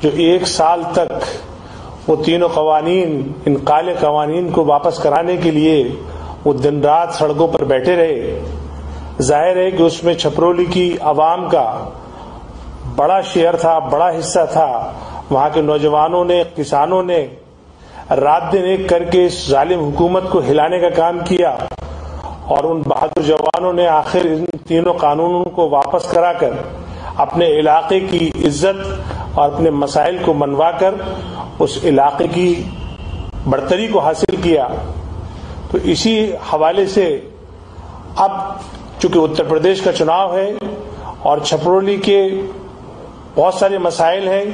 جو 1 سال تک وہ تینوں قوانین، ان کالے قوانین کو واپس کرانے کے لیے وہ دن رات سڑکوں پر بیٹھے رہے، ظاہر ہے کہ اس میں چھپرولی کی عوام کا بڑا شیئر تھا، بڑا حصہ تھا۔ وہاں کے نوجوانوں نے، کسانوں نے رات دن ایک کر کے اس ظالم حکومت کو ہلانے کا کام کیا، اور ان بہادر جوانوں نے آخر ان تینوں قانونوں کو واپس کرا کر اپنے علاقے کی عزت اور اپنے مسائل کو منوا کر اس علاقے کی برتری کو حاصل کیا۔ تو اسی حوالے سے اب چونکہ اتر پردیش کا چناؤ ہے اور چھپرولی کے بہت سارے مسائل ہیں،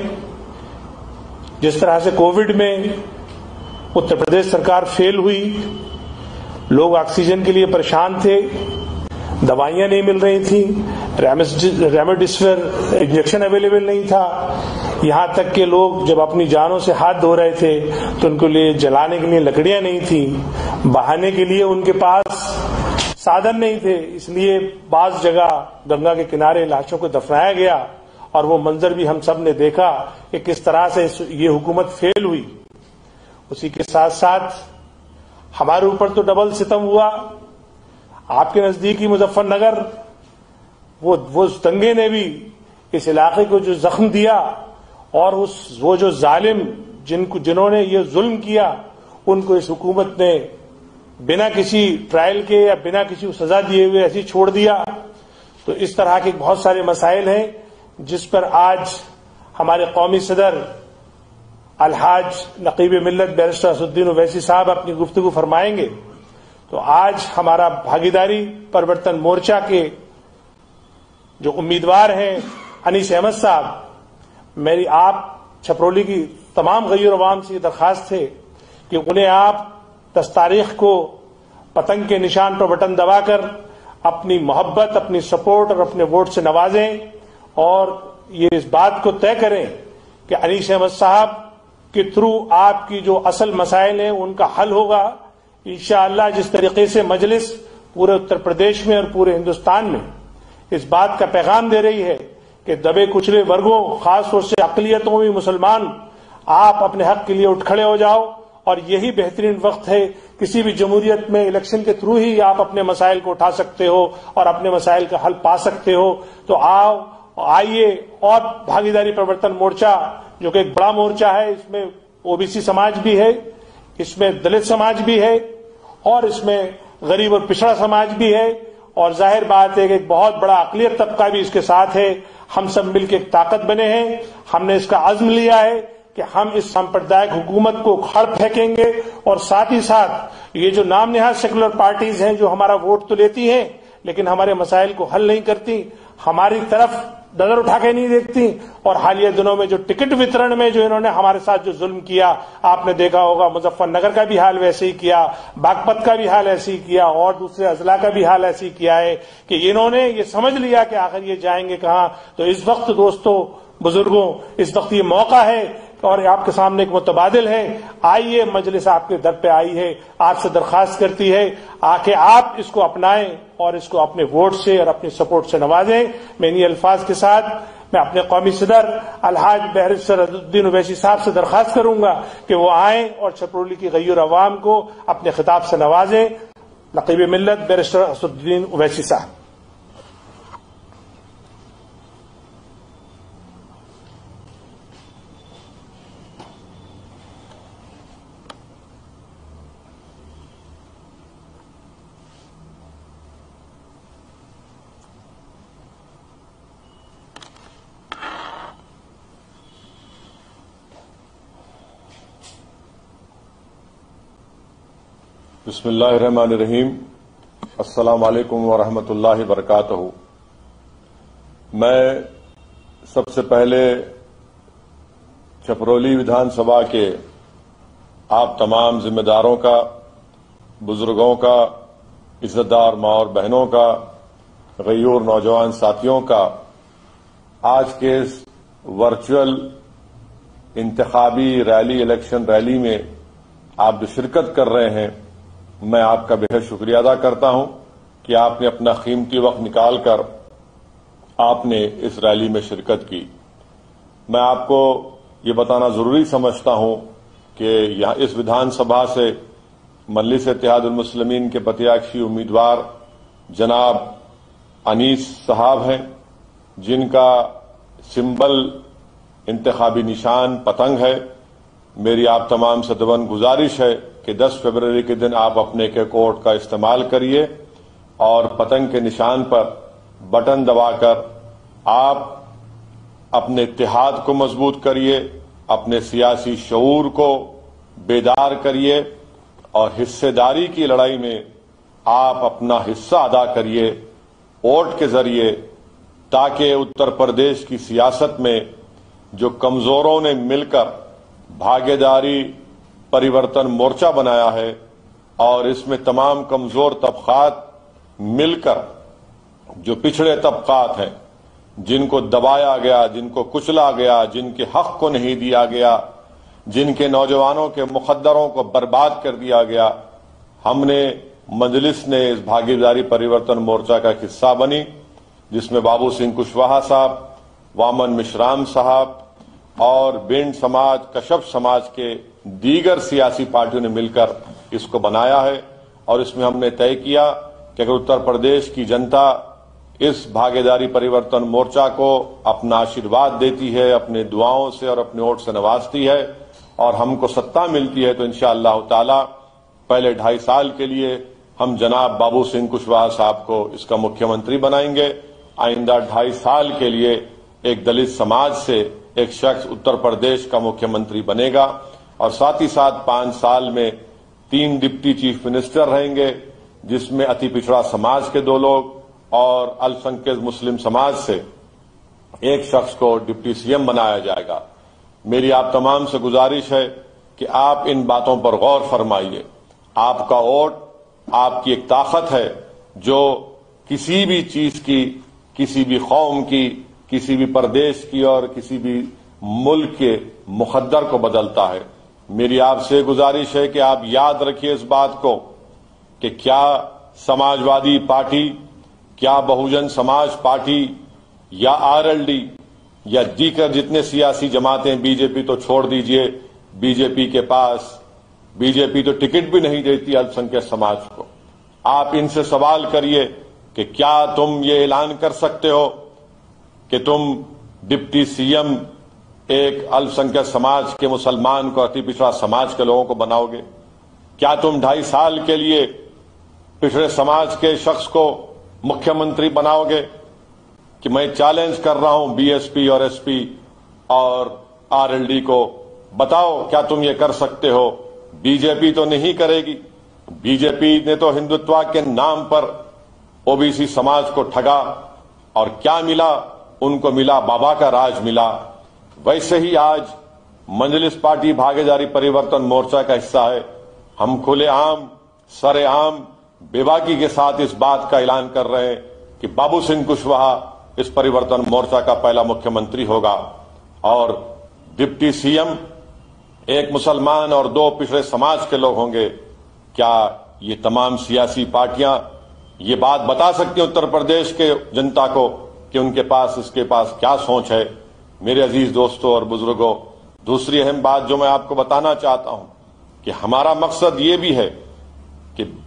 جس طرح سے کووڈ میں اتر پردیش سرکار فیل ہوئی، لوگ آکسیجن کے لیے پریشان تھے، دوائیاں نہیں مل رہی تھیں، ریمڈیسویر انجیکشن اویلیبل نہیں تھا، یہاں تک کہ لوگ جب اپنی جانوں سے ہاتھ دھو رہے تھے تو ان کے لیے جلانے کے لیے لکڑیاں نہیں تھیں، بہانے کے لیے ان کے پاس سادھن نہیں تھے، اس لیے بعض جگہ گنگا کے کنارے لاشوں کو دفنایا گیا، اور وہ منظر بھی ہم سب نے دیکھا کہ کس طرح سے یہ حکومت فیل ہوئی۔ اسی کے ساتھ ساتھ ہمارے اوپر تو ڈبل ستم ہوا، آپ کے نزدیکی مظفر نگر وہ دنگے نے بھی اس علاقے کو جو زخم دیا، اور وہ جو ظالم جنہوں نے یہ ظلم کیا ان کو اس حکومت نے بنا کسی ٹرائل کے یا بنا کسی سزا دیے ہوئے ایسے چھوڑ دیا۔ تو اس طرح کے بہت سارے مسائل ہیں جس پر آج ہمارے قومی صدر الحاج نقیب ملت بیرسٹر اسدالدین اویسی صاحب اپنی گفتگو فرمائیں گے۔ تو آج ہمارا بھاگیداری پرورتن مورچہ کے جو امیدوار ہیں انیس احمد صاحب، میری آپ چھپرولی کی تمام غیر عوام سے یہ درخواست ہے کہ انہیں آپ 10 تاریخ کو پتنگ کے نشان پر بٹن دبا کر اپنی محبت، اپنی سپورٹ اور اپنے ووٹ سے نوازیں، اور یہ اس بات کو طے کریں کہ انیس احمد صاحب کے تھرو آپ کی جو اصل مسائل ہیں ان کا حل ہوگا انشاءاللہ۔ جس طریقے سے مجلس پورے اتر پردیش میں اور پورے ہندوستان میں اس بات کا پیغام دے رہی ہے کہ دبے کچلے ورگوں، خاص طور سے اقلیتوں میں مسلمان، آپ اپنے حق کے لیے اٹھ کھڑے ہو جاؤ، اور یہی بہترین وقت ہے۔ کسی بھی جمہوریت میں الیکشن کے تھرو ہی آپ اپنے مسائل کو اٹھا سکتے ہو اور اپنے مسائل کا حل پا سکتے ہو۔ تو آئیے، اور بھاگیداری پرورتن مورچہ جو کہ ایک بڑا مورچہ ہے، اس میں او بی سی سماج بھی ہے، اس میں دلت سماج بھی ہے، اور اس میں غریب اور پچھڑا سماج بھی ہے، اور ظاہر بات ہے کہ ایک بہت بڑا اقلیت طبقہ بھی اس کے ساتھ ہے۔ ہم سب مل کے ایک طاقت بنے ہیں، ہم نے اس کا عزم لیا ہے کہ ہم اس سامپردائک حکومت کو اکھاڑ پھینکیں گے، اور ساتھ ہی ساتھ یہ جو نام نہاد سیکولر پارٹیز ہیں جو ہمارا ووٹ تو لیتی ہیں لیکن ہمارے مسائل کو حل نہیں کرتی، ہماری طرف نظر اٹھا کے نہیں دیکھتی، اور حالیہ دنوں میں جو ٹکٹ وترن میں جو انہوں نے ہمارے ساتھ جو ظلم کیا، آپ نے دیکھا ہوگا مظفر نگر کا بھی حال ویسے ہی کیا، باغپت کا بھی حال ایسے ہی کیا، اور دوسرے اضلاع کا بھی حال ایسے ہی کیا ہے کہ انہوں نے یہ سمجھ لیا کہ آخر یہ جائیں گے کہاں۔ تو اس وقت دوستوں، بزرگوں، اس وقت یہ موقع ہے اور آپ کے سامنے ایک متبادل ہے، آئیے، مجلس آپ کے در پہ آئی ہے، آپ سے درخواست کرتی ہے کہ آپ اس کو اپنائیں اور اس کو اپنے ووٹ سے اور اپنی سپورٹ سے نوازیں۔ میں انہی الفاظ کے ساتھ میں اپنے قومی صدر الحاج بیرسٹر اسدالدین اویسی صاحب سے درخواست کروں گا کہ وہ آئیں اور چھپرولی کی غیر عوام کو اپنے خطاب سے نوازیں۔ نقیب ملت بیرسٹر اسدالدین اویسی صاحب۔ بسم اللہ الرحمن الرحیم۔ السلام علیکم ورحمۃ اللہ وبرکاتہ۔ میں سب سے پہلے چھپرولی ودھان سبھا کے آپ تمام ذمہ داروں کا، بزرگوں کا، عزت دار ماں اور بہنوں کا، غیور نوجوان ساتھیوں کا آج کے اس ورچوئل انتخابی ریلی، الیکشن ریلی میں آپ جو شرکت کر رہے ہیں، میں آپ کا بہت شکریہ ادا کرتا ہوں کہ آپ نے اپنا قیمتی وقت نکال کر آپ نے اس ریلی میں شرکت کی۔ میں آپ کو یہ بتانا ضروری سمجھتا ہوں کہ یہاں اس ودھان سبھا سے مجلس اتحاد المسلمین کے پتیاکشی امیدوار جناب انیس صاحب ہیں، جن کا سمبل انتخابی نشان پتنگ ہے۔ میری آپ تمام سے دبن گزارش ہے کہ 10 فروری کے دن آپ اپنے ایک ووٹ کا استعمال کریے اور پتنگ کے نشان پر بٹن دبا کر آپ اپنے اتحاد کو مضبوط کریے، اپنے سیاسی شعور کو بیدار کریے اور حصے داری کی لڑائی میں آپ اپنا حصہ ادا کریے ووٹ کے ذریعے، تاکہ اتر پردیش کی سیاست میں جو کمزوروں نے مل کر بھاگیداری پریورتن مورچہ بنایا ہے اور اس میں تمام کمزور طبقات مل کر جو پچھڑے طبقات ہیں، جن کو دبایا گیا، جن کو کچلا گیا، جن کے حق کو نہیں دیا گیا، جن کے نوجوانوں کے مقدروں کو برباد کر دیا گیا، ہم نے مجلس نے اس بھاگیداری پریورتن مورچہ کا حصہ بنی، جس میں بابو سنگھ کشواہا صاحب، وامن مشرام صاحب اور بینڈ سماج، کشپ سماج کے دیگر سیاسی پارٹیوں نے مل کر اس کو بنایا ہے۔ اور اس میں ہم نے طے کیا کہ اگر اتر پردیش کی جنتا اس بھاگیداری پریورتن مورچہ کو اپنا آشیرواد دیتی ہے، اپنے دعاؤں سے اور اپنے ووٹ سے نوازتی ہے اور ہم کو ستا ملتی ہے، تو انشاءاللہ تعالی پہلے 2.5 سال کے لیے ہم جناب بابو سنگھ کشواہا صاحب کو اس کا مکھیہ منتری بنائیں گے۔ آئندہ 2.5 سال کے لیے ایک دلت سماج سے ایک شخص اتر پردیش کا مکھیہ منتری بنے گا اور ساتھ ہی ساتھ 5 سال میں 3 ڈپٹی چیف منسٹر رہیں گے، جس میں اتی پچھڑا سماج کے 2 لوگ اور الپسنکھیک مسلم سماج سے ایک شخص کو ڈپٹی سی ایم بنایا جائے گا۔ میری آپ تمام سے گزارش ہے کہ آپ ان باتوں پر غور فرمائیے۔ آپ کا ووٹ آپ کی ایک طاقت ہے جو کسی بھی چیز کی، کسی بھی قوم کی، کسی بھی پردیش کی اور کسی بھی ملک کے مقدر کو بدلتا ہے۔ میری آپ سے گزارش ہے کہ آپ یاد رکھیے اس بات کو کہ کیا سماجوادی پارٹی، کیا بہوجن سماج پارٹی یا آر ایل ڈی یا دیگر جتنے سیاسی جماعتیں، بی جے پی تو چھوڑ دیجئے، بی جے پی تو ٹکٹ بھی نہیں دیتی الپسنکھیک سماج کو۔ آپ ان سے سوال کریے کہ کیا تم یہ اعلان کر سکتے ہو کہ تم ڈپٹی سی ایم ایک الپسنکھیک سماج کے مسلمان کو، اتی پچھڑا سماج کے لوگوں کو بناؤ گے؟ کیا تم 2.5 سال کے لیے پچھڑے سماج کے شخص کو مکھیہ منتری بناؤ گے؟ کہ میں چیلنج کر رہا ہوں بی ایس پی اور ایس پی اور آر ایل ڈی کو، بتاؤ کیا تم یہ کر سکتے ہو؟ بی جے پی تو نہیں کرے گی۔ بی جے پی نے تو ہندوتوا کے نام پر او بی سی سماج کو ٹھگا اور کیا ملا؟ ان کو ملا بابا کا راج ملا۔ ویسے ہی آج مجلس پارٹی بھاگیداری پریورتن مورچہ کا حصہ ہے۔ ہم کھلے عام، سر عام، بے باکی کے ساتھ اس بات کا اعلان کر رہے ہیں کہ بابو سنگھ کشواہا اس پریورتن مورچہ کا پہلا مکھیہ منتری ہوگا اور ڈپٹی سی ایم ایک مسلمان اور 2 پچھڑے سماج کے لوگ ہوں گے۔ کیا یہ تمام سیاسی پارٹیاں یہ بات بتا سکتی ہیں اتر پردیش کے جنتا کو کہ ان کے پاس اس کے پاس کیا سوچ ہے؟ میرے عزیز دوستوں اور بزرگوں، دوسری اہم بات جو میں آپ کو بتانا چاہتا ہوں کہ ہمارا مقصد یہ بھی ہے کہ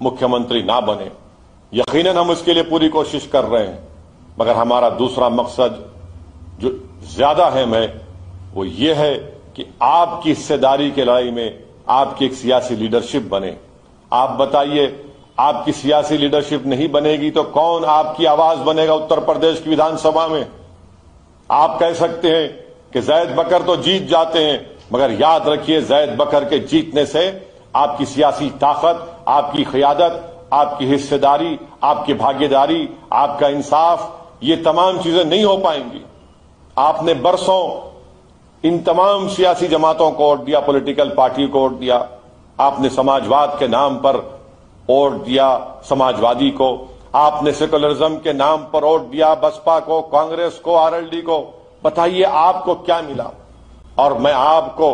مکھیہ منتری نہ بنے۔ یقیناً ہم اس کے لیے پوری کوشش کر رہے ہیں، مگر ہمارا دوسرا مقصد جو زیادہ اہم ہے وہ یہ ہے کہ آپ کی حصے داری کی لڑائی میں آپ کی ایک سیاسی لیڈرشپ بنے۔ آپ بتائیے، آپ کی سیاسی لیڈرشپ نہیں بنے گی تو کون آپ کی آواز بنے گا اتر پردیش کی ودھان سبھا میں؟ آپ کہہ سکتے ہیں کہ زید بکر تو جیت جاتے ہیں، مگر یاد رکھیے زید بکر کے جیتنے سے آپ کی سیاسی طاقت، آپ کی قیادت، آپ کی حصے داری، آپ کی بھاگیداری، آپ کا انصاف، یہ تمام چیزیں نہیں ہو پائیں گی۔ آپ نے برسوں ان تمام سیاسی جماعتوں کو ووٹ دیا، پولیٹیکل پارٹی کو ووٹ دیا، آپ نے سماجواد کے نام پر ووٹ دیا سماجوادی کو، آپ نے سیکولرزم کے نام پر ووٹ دیا بسپا کو، کانگریس کو، آر ایل ڈی کو۔ بتائیے آپ کو کیا ملا؟ اور میں آپ کو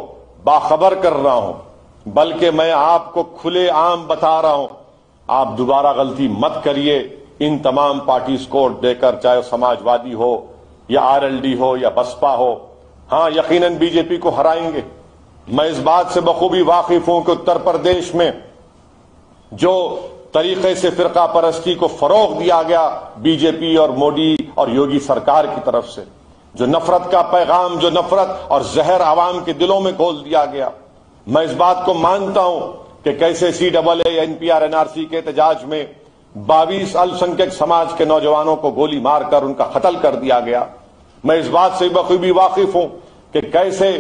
باخبر کر رہا ہوں، بلکہ میں آپ کو کھلے عام بتا رہا ہوں، آپ دوبارہ غلطی مت کریے۔ ان تمام پارٹیز کو ووٹ دے کر، چاہے سماجوادی ہو یا RLD ہو یا بسپا ہو، ہاں یقیناً بی جے پی کو ہرائیں گے۔ میں اس بات سے بخوبی واقف ہوں کہ اتر پردیش میں جو طریقے سے فرقہ پرستی کو فروغ دیا گیا بی جے پی اور مودی اور یوگی سرکار کی طرف سے، جو نفرت کا پیغام، جو نفرت اور زہر عوام کے دلوں میں گھول دیا گیا، میں اس بات کو مانتا ہوں کہ کیسے CAA یا NPR NRC کے احتجاج میں 22 السنکھیک سماج کے نوجوانوں کو گولی مار کر ان کا قتل کر دیا گیا۔ میں اس بات سے بخوبی واقف ہوں کہ کیسے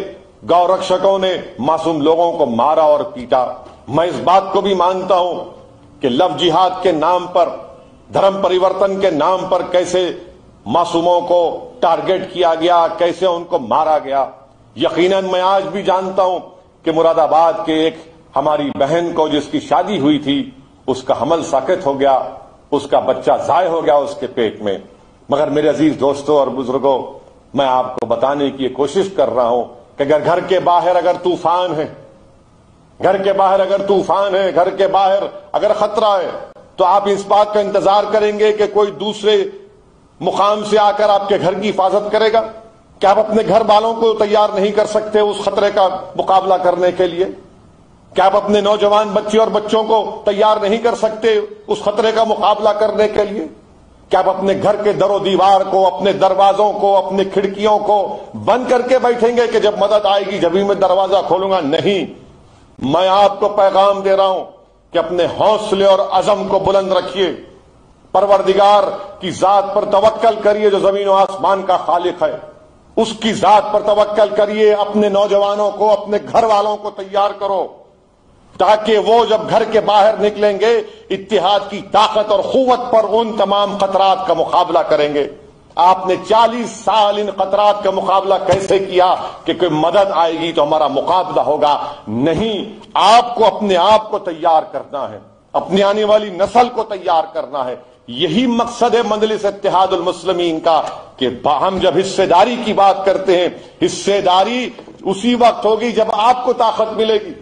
گو رکشکوں نے معصوم لوگوں کو مارا اور پیٹا۔ میں اس بات کو بھی مانتا ہوں کہ لو جہاد کے نام پر، دھرم پریورتن کے نام پر کیسے معصوموں کو ٹارگٹ کیا گیا، کیسے ان کو مارا گیا۔ یقیناً میں آج بھی جانتا ہوں کہ مراد آباد کے ایک ہماری بہن کو جس کی شادی ہوئی تھی، اس کا حمل ساقط ہو گیا، اس کا بچہ ضائع ہو گیا اس کے پیٹ میں۔ مگر میرے عزیز دوستوں اور بزرگوں، میں آپ کو بتانے کی کوشش کر رہا ہوں کہ اگر گھر کے باہر اگر طوفان ہے، گھر کے باہر اگر طوفان ہے، گھر کے باہر اگر خطرہ ہے، تو آپ اس بات کا انتظار کریں گے کہ کوئی دوسرے مقام سے آ کر آپ کے گھر کی حفاظت کرے گا؟ کیا آپ اپنے گھر والوں کو تیار نہیں کر سکتے اس خطرے کا مقابلہ کرنے کے لیے؟ کیا آپ اپنے نوجوان بچے اور بچوں کو تیار نہیں کر سکتے اس خطرے کا مقابلہ کرنے کے لیے؟ کیا آپ اپنے گھر کے در و دیوار کو، اپنے دروازوں کو، اپنے کھڑکیوں کو بند کر کے بیٹھیں گے کہ جب مدد آئے گی جبھی میں دروازہ کھولوں گا؟ نہیں، میں آپ کو پیغام دے رہا ہوں کہ اپنے حوصلے اور عزم کو بلند رکھیے، پروردگار کی ذات پر توکل کریے جو زمین و آسمان کا خالق ہے، اس کی ذات پر توکل کریے، اپنے نوجوانوں کو، اپنے گھر والوں کو تیار کرو تاکہ وہ جب گھر کے باہر نکلیں گے اتحاد کی طاقت اور قوت پر ان تمام خطرات کا مقابلہ کریں گے۔ آپ نے 40 سال ان خطرات کا مقابلہ کیسے کیا کہ کوئی مدد آئے گی تو ہمارا مقابلہ ہوگا؟ نہیں، آپ کو اپنے آپ کو تیار کرنا ہے، اپنی آنے والی نسل کو تیار کرنا ہے۔ یہی مقصد ہے مجلس اتحاد المسلمین کا کہ ہم جب حصے داری کی بات کرتے ہیں، حصے داری اسی وقت ہوگی جب آپ کو طاقت ملے گی۔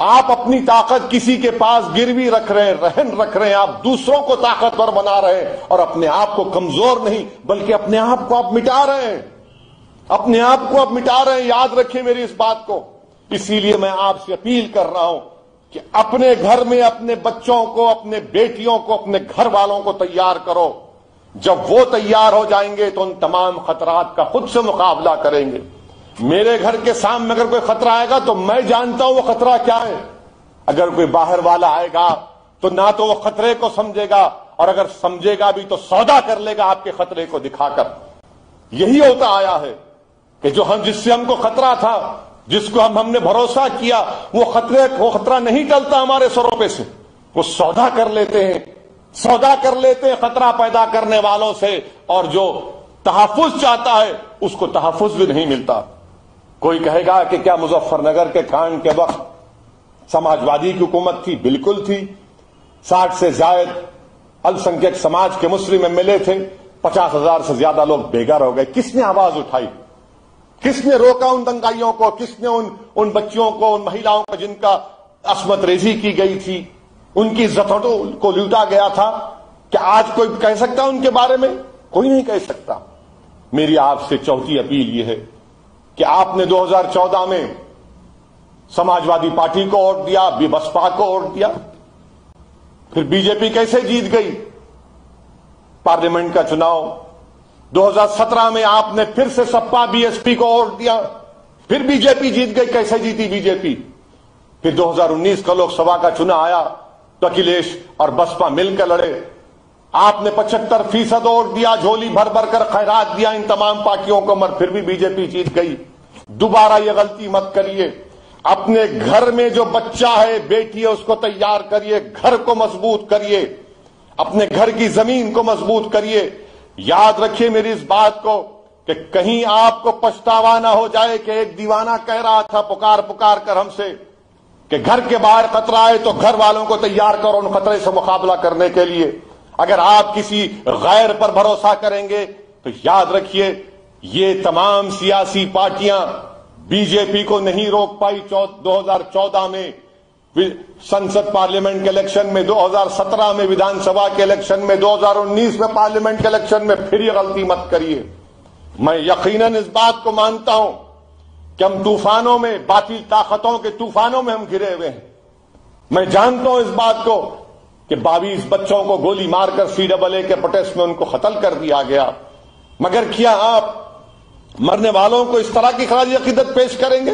آپ اپنی طاقت کسی کے پاس گروی رکھ رہے ہیں، رہن رکھ رہے ہیں، آپ دوسروں کو طاقتور بنا رہے ہیں اور اپنے آپ کو کمزور نہیں بلکہ اپنے آپ کو آپ مٹا رہے ہیں، اپنے آپ کو آپ مٹا رہے ہیں۔ یاد رکھیں میری اس بات کو۔ اسی لیے میں آپ سے اپیل کر رہا ہوں کہ اپنے گھر میں اپنے بچوں کو، اپنے بیٹیوں کو، اپنے گھر والوں کو تیار کرو۔ جب وہ تیار ہو جائیں گے تو ان تمام خطرات کا خود سے مقابلہ کریں گے۔ میرے گھر کے سامنے اگر کوئی خطرہ آئے گا تو میں جانتا ہوں وہ خطرہ کیا ہے۔ اگر کوئی باہر والا آئے گا تو نہ تو وہ خطرے کو سمجھے گا، اور اگر سمجھے گا بھی تو سودا کر لے گا آپ کے خطرے کو دکھا کر۔ یہی ہوتا آیا ہے کہ جو جس سے ہم کو خطرہ تھا، جس کو ہم نے بھروسہ کیا، وہ خطرہ نہیں ٹلتا ہمارے سروں پہ سے، وہ سودا کر لیتے ہیں، سودا کر لیتے ہیں خطرہ پیدا کرنے والوں سے، اور جو تحفظ چاہتا ہے اس کو تحفظ بھی نہیں ملتا۔ کوئی کہے گا کہ کیا مظفر نگر کے کانڈ کے وقت سماجوادی کی حکومت تھی؟ بالکل تھی۔ 60 سے زائد السنکھیک سماج کے مسلم MLA تھے، 50,000 سے زیادہ لوگ بے گھر ہو گئے۔ کس نے آواز اٹھائی؟ کس نے روکا ان دنگائیوں کو؟ کس نے ان بچیوں کو، ان مہیلاؤں کو جن کا عصمت ریزی کی گئی تھی، ان کی عزتوں کو لوٹا گیا تھا؟ کیا آج کوئی کہہ سکتا ان کے بارے میں؟ کوئی نہیں کہہ سکتا۔ میری آپ سے چوتھی اپیل یہ ہے کہ آپ نے 2014 میں سماجوادی پارٹی کو ووٹ دیا، بسپا کو ووٹ دیا، پھر بی جے پی کیسے جیت گئی پارلیمنٹ کا چناؤ؟ 2017 میں آپ نے پھر سے سپا BSP کو ووٹ دیا، پھر بی جے پی جیت گئی۔ کیسے جیتی بی جے پی؟ پھر 2019 کا لوک سبھا کا چناؤ آیا تو اکھلیش اور بسپا مل کر لڑے، آپ نے 75% ووٹ دیا، جھولی بھر بھر کر خیرات دیا ان تمام پارٹیوں کو، مگر پھر بھی بی جے پی جیت گئی۔ دوبارہ یہ غلطی مت کریے۔ اپنے گھر میں جو بچہ ہے، بیٹی ہے، اس کو تیار کریے، گھر کو مضبوط کریے، اپنے گھر کی زمین کو مضبوط کریے۔ یاد رکھیے میری اس بات کو کہ کہیں آپ کو پچھتاوا نہ ہو جائے کہ ایک دیوانہ کہہ رہا تھا پکار پکار کر ہم سے کہ گھر کے باہر خطرہ آئے تو گھر والوں کو تیار کرو ان خطرے سے مقابلہ کرنے کے لیے۔ اگر آپ کسی غیر پر بھروسہ کریں گے تو یاد رکھیے یہ تمام سیاسی پارٹیاں بی جے پی کو نہیں روک پائی 2014 میں سنسد پارلیمنٹ کے الیکشن میں، 2017 میں ودھان سبھا کے الیکشن میں، 2019 میں پارلیمنٹ کے الیکشن میں۔ پھر یہ غلطی مت کریے۔ میں یقیناً اس بات کو مانتا ہوں کہ ہم طوفانوں میں، باطل طاقتوں کے طوفانوں میں ہم گھرے ہوئے ہیں. میں جانتا ہوں اس بات کو کہ 22 بچوں کو گولی مار کر CAA کے پروٹیسٹ میں ان کو قتل کر دیا گیا. مگر کیا آپ مرنے والوں کو اس طرح کی خراج عقیدت پیش کریں گے؟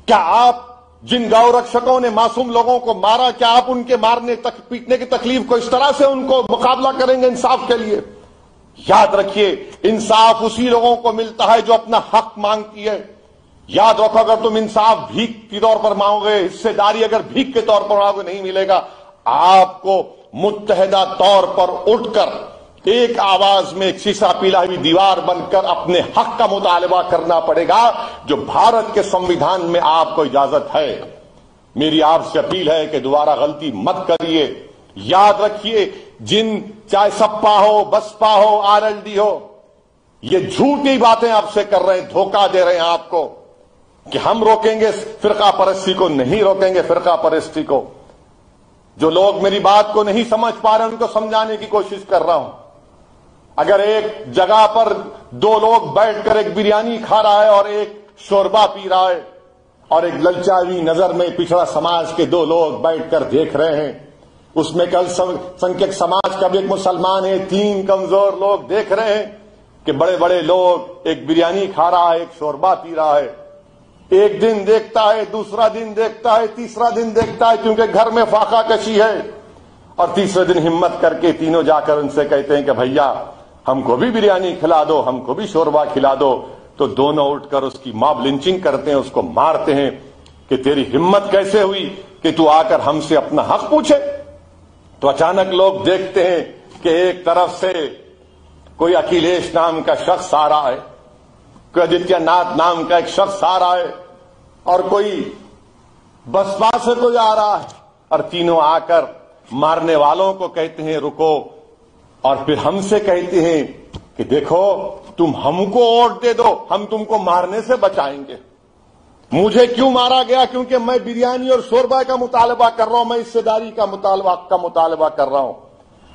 کیا آپ جن گاؤں رکشکوں نے معصوم لوگوں کو مارا، کیا آپ ان کے مارنے تک پیٹنے کی تکلیف کو اس طرح سے ان کو مقابلہ کریں گے انصاف کے لیے؟ یاد رکھیے، انصاف اسی لوگوں کو ملتا ہے جو اپنا حق مانگتی ہے. یاد رکھو، اگر تم انصاف بھیک کے طور پر مانگو گے، حصے داری اگر بھیک کے طور پر مانگو گے، نہیں ملے گا. آپ کو متحدہ طور پر اٹھ کر ایک آواز میں ایک سیسا پیلا ہوئی دیوار بن کر اپنے حق کا مطالبہ کرنا پڑے گا جو بھارت کے سنویدھان میں آپ کو اجازت ہے. میری آپ سے اپیل ہے کہ دوبارہ غلطی مت کریے. یاد رکھیے، جن چاہے سپا ہو، بسپا ہو، RLD ہو، یہ جھوٹی باتیں آپ سے کر رہے ہیں، دھوکہ دے رہے ہیں آپ کو کہ ہم روکیں گے فرقہ پرستی کو. نہیں روکیں گے فرقہ پرستی کو. جو لوگ میری بات کو نہیں سمجھ پا رہے ہیں ان کو سمجھانے کی کوشش کر رہا ہوں. اگر ایک جگہ پر 2 لوگ بیٹھ کر ایک بریانی کھا رہا ہے اور ایک شوربا پی رہا ہے، اور ایک للچاوی نظر میں پچھڑا سماج کے 2 لوگ بیٹھ کر دیکھ رہے ہیں، اس میں کل سنکھیک سماج کا بھی ایک مسلمان ہے، 3 کمزور لوگ دیکھ رہے ہیں کہ بڑے بڑے لوگ ایک بریانی کھا رہا ہے، ایک شوربا پی رہا ہے. ایک دن دیکھتا ہے، دوسرا دن دیکھتا ہے، تیسرا دن دیکھتا ہے، کیونکہ گھر میں فاقہ کشی ہے، اور تیسرے دن ہمت کر کے تینوں جا کر ان سے کہتے ہیں کہ بھیا ہم کو بھی بریانی کھلا دو، ہم کو بھی شوربا کھلا دو. تو دونوں اٹھ کر اس کی ماب لنچنگ کرتے ہیں، اس کو مارتے ہیں کہ تیری ہمت کیسے ہوئی کہ تو آ کر ہم سے اپنا حق پوچھے. تو اچانک لوگ دیکھتے ہیں کہ ایک طرف سے کوئی اکھلیش نام کا شخص آ رہا ہے، کوئی آدتیہ ناتھ نام کا ایک شخص آ رہا ہے، اور کوئی بسپا سے کوئی آ رہا ہے، اور تینوں آ کر مارنے والوں کو کہتے ہیں رکو، اور پھر ہم سے کہتے ہیں کہ دیکھو تم ہم کو ووٹ دے دو، ہم تم کو مارنے سے بچائیں گے. مجھے کیوں مارا گیا؟ کیونکہ میں بریانی اور شوربا کا مطالبہ کر رہا ہوں، میں حصے داری کا مطالبہ کر رہا ہوں.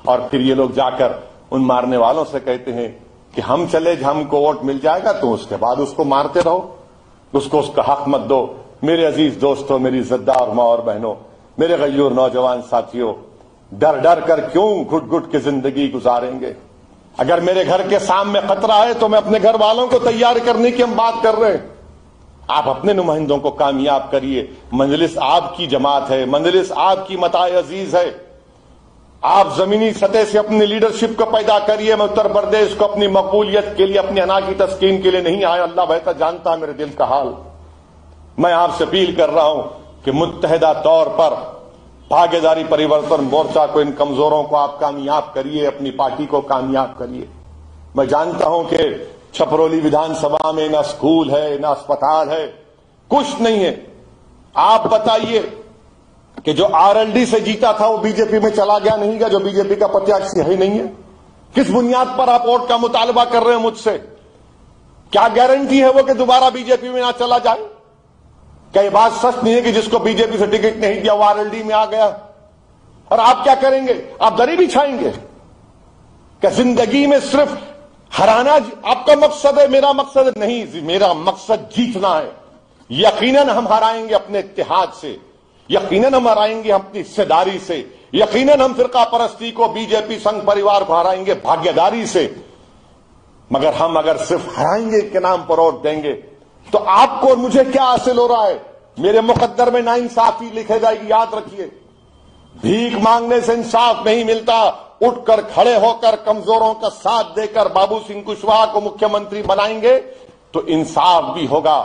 اور پھر یہ لوگ جا کر ان مارنے والوں سے کہتے ہیں کہ ہم چلے، ہم کو ووٹ مل جائے گا تو اس کے بعد اس کو مارتے رہو، اس کو اس کا حق مت دو. میرے عزیز دوستوں، میری عزتدار ماں اور بہنوں، میرے غیور نوجوان ساتھیوں، ڈر ڈر کر کیوں گھٹ گھٹ کے زندگی گزاریں گے؟ اگر میرے گھر کے سامنے خطرہ ہے تو میں اپنے گھر والوں کو تیار کرنے کی ہم بات کر رہے ہیں. آپ اپنے نمائندوں کو کامیاب کریے. مجلس آپ کی جماعت ہے، مجلس آپ کی متاع عزیز ہے. آپ زمینی سطح سے اپنی لیڈرشپ کو پیدا کریے. میں اتر پردیش کو اپنی مقبولیت کے لیے، اپنی انا کی تسکین کے لیے نہیں آیا، اللہ بہتر جانتا ہے میرے دل کا حال. میں آپ سے اپیل کر رہا ہوں کہ متحدہ طور پر بھاگے داری پریورتن مورچہ کو، ان کمزوروں کو آپ کامیاب کریے، اپنی پارٹی کو کامیاب کریے. میں جانتا ہوں کہ چھپرولی ودھان سبھا میں نہ اسکول ہے، نہ اسپتال ہے، کچھ نہیں ہے. آپ بتائیے کہ جو RLD سے جیتا تھا وہ BJP میں چلا گیا نہیں گیا، جو BJP کا پرتیاشی ہے نہیں ہے؟ کس بنیاد پر آپ ووٹ کا مطالبہ کر رہے ہیں مجھ سے؟ کیا گارنٹی ہے وہ کہ دوبارہ BJP میں نہ چلا جائے؟ کیا یہ بات سچ نہیں ہے کہ جس کو BJP سے ٹکٹ نہیں دیا وہ RLD میں آ گیا؟ اور آپ کیا کریں گے؟ آپ دری بچھائیں گے کہ زندگی میں صرف ہرانا آپ کا مقصد ہے؟ میرا مقصد نہیں، میرا مقصد جیتنا ہے. یقیناً ہم ہرائیں گے اپنے اتحاد سے، یقیناً ہم ہرائیں گے اپنی حصے داری سے، یقیناً ہم فرقہ پرستی کو، BJP سنگھ پریوار کو ہرائیں گے بھاگیہ داری سے. مگر ہم اگر صرف ہرائیں گے کے نام پر ووٹ دیں گے تو آپ کو اور مجھے کیا حاصل ہو رہا ہے؟ میرے مقدر میں ناانصافی لکھے جائے گی. یاد رکھیے، بھیک مانگنے سے انصاف نہیں ملتا. اٹھ کر کھڑے ہو کر کمزوروں کا ساتھ دے کر بابو سنگھ کشواہا کو مکھیہ منتری بنائیں گے تو انصاف بھی ہوگا،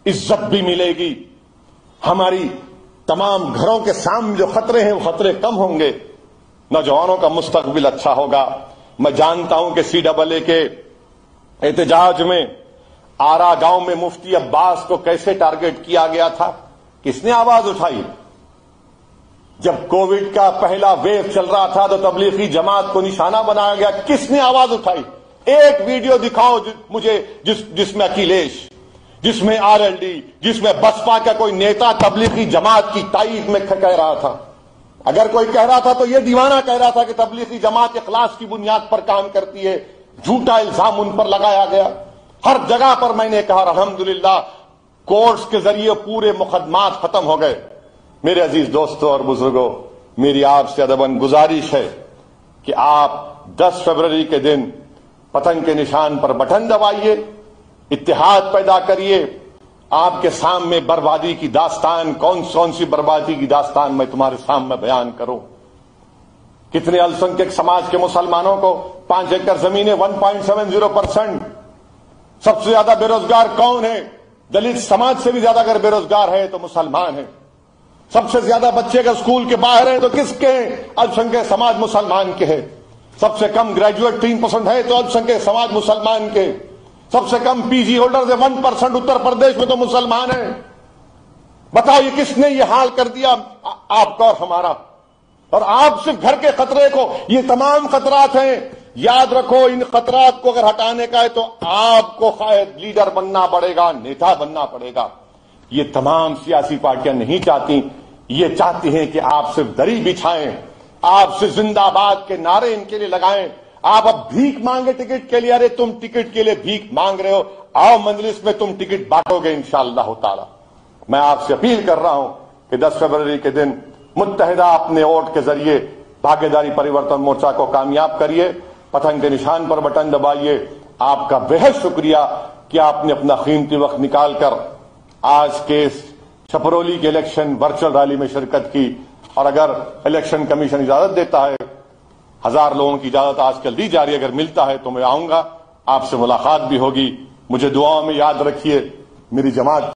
عزت بھی ملے گی. ہماری تمام گھروں کے سامنے جو خطرے ہیں وہ خطرے کم ہوں گے، نوجوانوں کا مستقبل اچھا ہوگا. میں جانتا ہوں کہ CAA کے احتجاج میں آرا گاؤں میں مفتی عباس کو کیسے ٹارگٹ کیا گیا تھا، کس نے آواز اٹھائی؟ جب کووڈ کا پہلا ویو چل رہا تھا تو تبلیغی جماعت کو نشانہ بنایا گیا، کس نے آواز اٹھائی؟ ایک ویڈیو دکھاؤ مجھے جس میں اکھلیش، جس میں RLD، جس میں بسپا کا کوئی نیتا تبلیغی جماعت کی تائید میں کہہ رہا تھا. اگر کوئی کہہ رہا تھا تو یہ دیوانہ کہہ رہا تھا کہ تبلیغی جماعت اخلاص کی بنیاد پر کام کرتی ہے. جھوٹا الزام ان پر لگایا گیا. ہر جگہ پر میں نے کہا الحمدللہ کورٹس کے ذریعے پورے مقدمات ختم ہو گئے. میرے عزیز دوستوں اور بزرگوں، میری آپ سے ادباً گزارش ہے کہ آپ 10 فروری کے دن پتنگ کے نشان پر بٹن دبائیے، اتحاد پیدا کریے. آپ کے سامنے بربادی کی داستان، کون سی بربادی کی داستان میں تمہارے سامنے بیان کروں. کتنے السنکھیک سماج کے مسلمانوں کو 5 ایکڑ زمینیں 1.70%. سب سے زیادہ بے روزگار کون ہے؟ دلت سماج سے بھی زیادہ اگر بے روزگار ہے تو مسلمان ہیں. سب سے زیادہ بچے اگر اسکول کے باہر ہیں تو کس کے ہیں؟ السنکھیک سماج مسلمان کے ہیں. سب سے کم گریجویٹ 3% ہے تو السنکھیک سماج مسلمان کے. سب سے کم پی جی ہولڈر 1% اتر پردیش میں تو مسلمان ہیں. بتاؤ یہ کس نے یہ حال کر دیا آپ کا اور ہمارا؟ اور آپ صرف گھر کے خطرے کو، یہ تمام خطرات ہیں، یاد رکھو ان خطرات کو اگر ہٹانے کا ہے تو آپ کو خواہ لیڈر بننا پڑے گا، نیتا بننا پڑے گا. یہ تمام سیاسی پارٹیاں نہیں چاہتی، یہ چاہتی ہیں کہ آپ صرف دری بچھائیں، آپ سے زندہ آباد کے نعرے ان کے لیے لگائیں. آپ اب بھیک مانگے ٹکٹ کے لیے. ارے تم ٹکٹ کے لیے بھیک مانگ رہے ہو، آؤ مجلس میں تم ٹکٹ بانٹو گے انشاءاللہ تعالی. میں آپ سے اپیل کر رہا ہوں کہ 10 فروری کے دن متحدہ اپنے ووٹ کے ذریعے بھاگیداری پریورتن مورچہ کو کامیاب کریے، پتنگ کے نشان پر بٹن دبائیے. آپ کا بہت شکریہ کہ آپ نے اپنا قیمتی وقت نکال کر آج کے چھپرولی کے الیکشن ورچوئل ریلی میں شرکت کی. اور اگر الیکشن کمیشن اجازت دیتا ہے، 1000 لوگوں کی اجازت آج کل دی جا رہی ہے، اگر ملتا ہے تو میں آؤں گا، آپ سے ملاقات بھی ہوگی. مجھے دعاؤں میں یاد رکھیے. میری جماعت